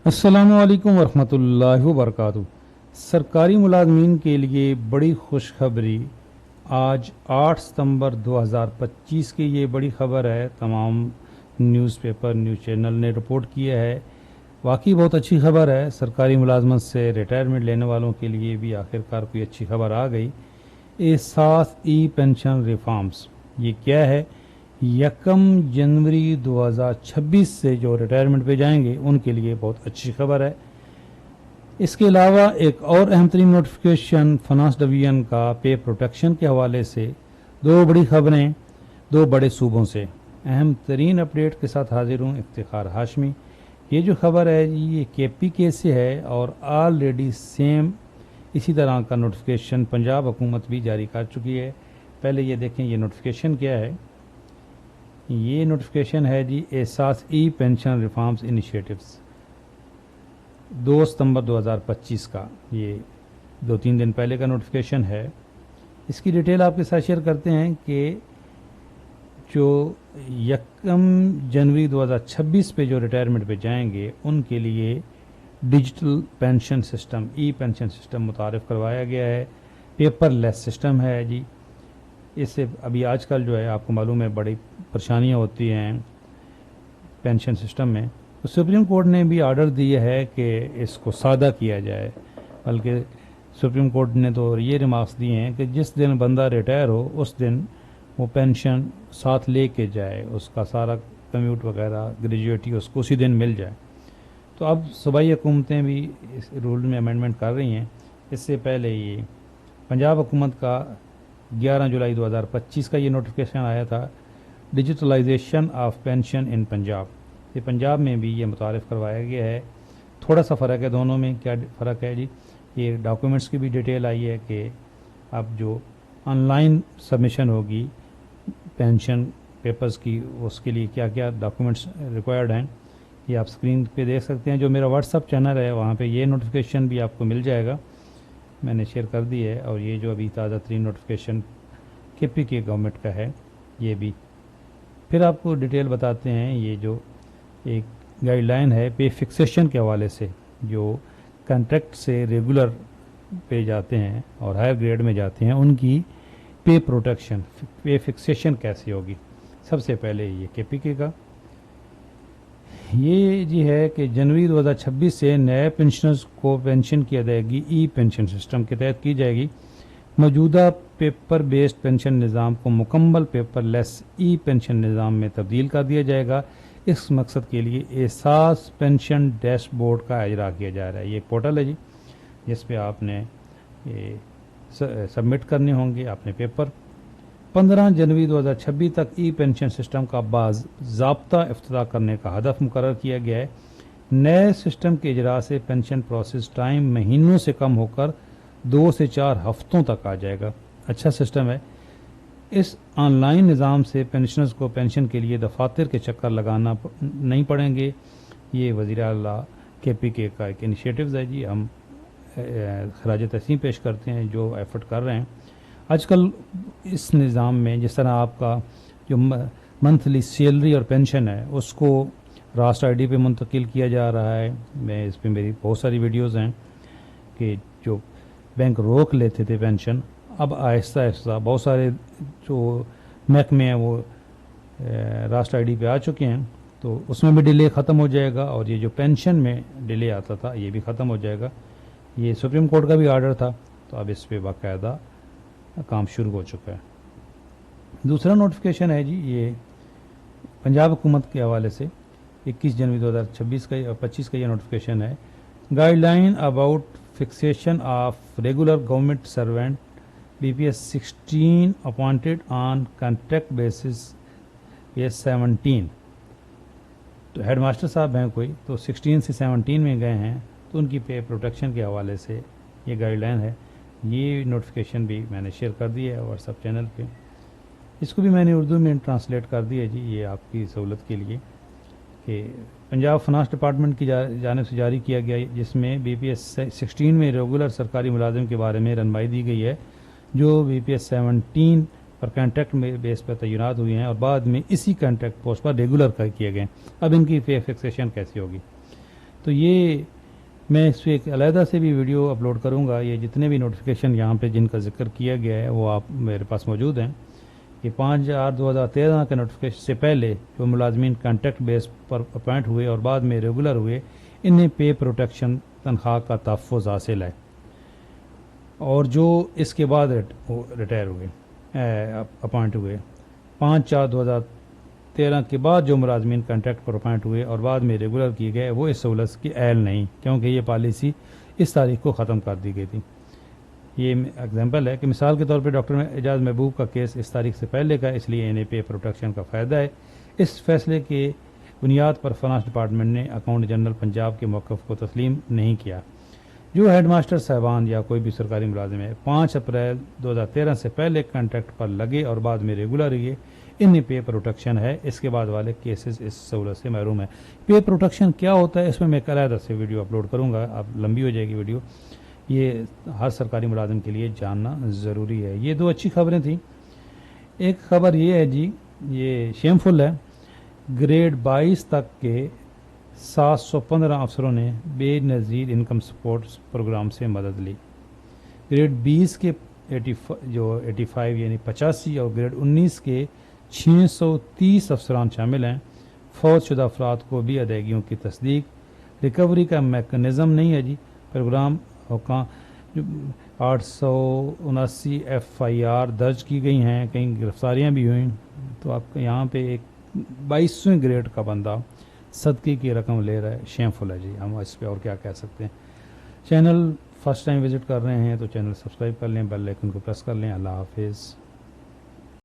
अस्सलामुअलैकुम वरहमतुल्लाहि वबरकातुहू। सरकारी मुलाजमीन के लिए बड़ी खुशखबरी। आज 8 सितंबर 2025 की ये बड़ी खबर है। तमाम न्यूज़पेपर न्यूज़ चैनल ने रिपोर्ट किया है। वाकई बहुत अच्छी खबर है। सरकारी मुलाजमत से रिटायरमेंट लेने वालों के लिए भी आखिरकार कोई अच्छी खबर आ गई। एहसास ई पेंशन रिफॉर्म्स, ये क्या है? 1 जनवरी 2026 से जो रिटायरमेंट पे जाएंगे उनके लिए बहुत अच्छी खबर है। इसके अलावा एक और अहम तरीन नोटिफिकेशन फाइनेंस डिवीजन का पे प्रोटेक्शन के हवाले से। दो बड़ी खबरें दो बड़े सूबों से। अहम तरीन अपडेट के साथ हाजिर हूँ, इफ्तिखार हाशमी। ये जो खबर है ये KPK से है और ऑलरेडी सेम इसी तरह का नोटिफिकेशन पंजाब हुकूमत भी जारी कर चुकी है। पहले ये देखें ये नोटिफिकेशन क्या है। ये नोटिफिकेशन है जी एहसास ई पेंशन रिफॉर्म्स इनिशिएटिव्स 2 सितंबर 2025 का। ये 2-3 दिन पहले का नोटिफिकेशन है। इसकी डिटेल आपके साथ शेयर करते हैं कि जो 1 जनवरी 2026 पे जो रिटायरमेंट पे जाएंगे उनके लिए डिजिटल पेंशन सिस्टम ई पेंशन सिस्टम मुतारिफ करवाया गया है। पेपरलेस सिस्टम है जी। इससे अभी आजकल जो है आपको मालूम है बड़ी परेशानियां होती हैं पेंशन सिस्टम में। तो सुप्रीम कोर्ट ने भी ऑर्डर दिया है कि इसको सादा किया जाए। बल्कि सुप्रीम कोर्ट ने तो ये रिमार्क्स दिए हैं कि जिस दिन बंदा रिटायर हो उस दिन वो पेंशन साथ ले के जाए, उसका सारा कम्यूट वगैरह ग्रेजुएटी उसको उसी दिन मिल जाए। तो अब सूबाई हुकूमतें भी इस रूल में अमेंडमेंट कर रही हैं। इससे पहले ये पंजाब हुकूमत का 11 जुलाई 2025 का ये नोटिफिकेशन आया था, डिजिटलाइजेशन ऑफ पेंशन इन पंजाब। ये पंजाब में भी ये मुतारिफ करवाया गया है। थोड़ा सा फ़र्क है दोनों में। क्या फ़र्क है जी? ये डॉक्यूमेंट्स की भी डिटेल आई है कि अब जो ऑनलाइन सबमिशन होगी पेंशन पेपर्स की, उसके लिए क्या क्या डॉक्यूमेंट्स रिक्वायर्ड हैं ये आप स्क्रीन पे देख सकते हैं। जो मेरा व्हाट्सअप चैनल है वहाँ पे ये नोटिफिकेशन भी आपको मिल जाएगा, मैंने शेयर कर दी है। और ये जो अभी ताज़ा तरीन नोटिफिकेशन KPK गवर्नमेंट का है ये भी फिर आपको डिटेल बताते हैं। ये जो एक गाइडलाइन है पे फिक्सेशन के हवाले से, जो कॉन्ट्रैक्ट से रेगुलर पे जाते हैं और हायर ग्रेड में जाते हैं उनकी पे प्रोटेक्शन पे फिक्सेशन कैसे होगी। सबसे पहले ये KPK का ये जी है कि जनवरी 2026 से नए पेंशनर्स को पेंशन की अदायगी ई पेंशन सिस्टम के तहत की जाएगी। मौजूदा पेपर बेस्ड पेंशन निज़ाम को मुकम्मल पेपरलेस ई पेंशन निज़ाम में तब्दील कर दिया जाएगा। इस मकसद के लिए एहसास पेंशन डैशबोर्ड का इजरा किया जा रहा है। ये एक पोर्टल है जी जिस पे आपने ये सबमिट करने होंगे अपने पेपर। 15 जनवरी 2026 तक ई पेंशन सिस्टम का बाज़ाब्ता इफ्तिताह करने का हदफ मुकर्रर किया गया है। नए सिस्टम के इजरा से पेंशन प्रोसेस टाइम महीनों से कम होकर 2 से 4 हफ्तों तक आ जाएगा। अच्छा सिस्टम है। इस ऑनलाइन निज़ाम से पेंशनर्स को पेंशन के लिए दफातर के चक्कर लगाना नहीं पड़ेंगे। ये वज़ीर आला KPK का एक इनिशिएटिव है जी। हम खराज तस्लीम पेश करते हैं जो एफर्ट कर रहे हैं। आजकल इस निज़ाम में जिस तरह आपका जो मंथली सैलरी और पेंशन है उसको राष्ट्र ID पे मुंतकिल किया जा रहा है। मैं इस पर मेरी बहुत सारी वीडियोज़ हैं कि जो बैंक रोक लेते थे पेंशन, अब आहिस्ता आहिस्ता बहुत सारे जो महकमे हैं वो राष्ट्र ID पे आ चुके हैं। तो उसमें भी डिले ख़त्म हो जाएगा और ये जो पेंशन में डिले आता था ये भी ख़त्म हो जाएगा। ये सुप्रीम कोर्ट का भी आर्डर था, तो अब इस पर बाकायदा काम शुरू हो चुका है। दूसरा नोटिफिकेशन है जी ये पंजाब हुकूमत के हवाले से 21 जनवरी 2026 का 25 का ये नोटिफिकेशन है। Guideline about fixation of regular government servant BPS 16 appointed on contract basis ये 17। तो हेड मास्टर साहब हैं कोई, तो 16 से 17 में गए हैं तो उनकी पे प्रोटेक्शन के हवाले से ये गाइडलाइन है। ये नोटिफिकेशन भी मैंने शेयर कर दी है व्हाट्सअप चैनल पे। इसको भी मैंने उर्दू में ट्रांसलेट कर दिया जी ये आपकी सहूलत के लिए कि पंजाब फाइनेंस डिपार्टमेंट की जानिब से जारी किया गया, जिसमें BPS 16 में रेगुलर सरकारी मुलाजिम के बारे में रहनुमाई दी गई है जो BPS 17 पर कॉन्ट्रैक्ट बेस पर तैनात हुए हैं और बाद में इसी कॉन्ट्रैक्ट पोस्ट पर रेगुलर किए गए। अब इनकी पे फिक्सेशन कैसी होगी? तो ये मैं इस पर एक अलहदा से भी वीडियो अपलोड करूँगा। ये जितने भी नोटिफिकेशन यहाँ पे जिनका जिक्र किया गया है वो आप मेरे पास मौजूद हैं कि 5/4/2013 के नोटिफिकेशन से पहले जो मुलाजमीन कॉन्ट्रैक्ट बेस पर अपॉइंट हुए और बाद में रेगुलर हुए, इन्हें पे प्रोटेक्शन तनख्वाह का तहफ़्फ़ुज़ हासिल है। और जो इसके बाद रिटायर हुए अपॉइंट हुए 5/4/2013 के बाद जो मुलाजमीन कॉन्ट्रैक्ट पर अपॉइंट हुए और बाद में रेगुलर किए गए, वो इस सहूलत की अहल नहीं, क्योंकि ये पॉलिसी इस तारीख को ख़त्म कर दी गई थी। ये एग्जांपल है कि मिसाल के तौर पे डॉक्टर एजाज महबूब का केस इस तारीख से पहले का, इसलिए इन्हें पे प्रोटेक्शन का फ़ायदा है। इस फैसले के बुनियाद पर फाइनेंस डिपार्टमेंट ने अकाउंट जनरल पंजाब के मौक़िफ़ को तस्लीम नहीं किया। जो हेडमास्टर साहबान या कोई भी सरकारी मुलाजिम है 5 अप्रैल 2013 से पहले कॉन्ट्रैक्ट पर लगे और बाद में रेगुलर हुए, इन्हें पे प्रोटेक्शन है। इसके बाद वाले केसेस इस सहूलत से महरूम है। पे प्रोटेक्शन क्या होता है, इसमें मैं अलहदा से वीडियो अपलोड करूँगा, अब लंबी हो जाएगी वीडियो। ये हर सरकारी मुलाजिम के लिए जानना ज़रूरी है। ये दो अच्छी खबरें थी। एक खबर ये है जी, ये शेमफुल है, ग्रेड 22 तक के 715 अफसरों ने बेनज़ीर इनकम सपोर्ट प्रोग्राम से मदद ली। ग्रेड 20 के 85 यानी 85 और ग्रेड 19 के 630 अफसरान शामिल हैं। फौतशुदा अफराद को भी अदायगियों की तस्दीक। रिकवरी का मेकनिज़म नहीं है जी। प्रोग्राम का 879 FIR दर्ज की गई हैं, कहीं गिरफ्तारियाँ भी हुई। तो आपको यहाँ पे एक 22वें ग्रेड का बंदा सदक़े की रकम ले रहा है, शेमफुल है जी। हम इस पर और क्या कह सकते हैं। चैनल फर्स्ट टाइम विज़िट कर रहे हैं तो चैनल सब्सक्राइब कर लें, बेल आइकन को प्रेस कर लें। अल्लाह हाफिज़।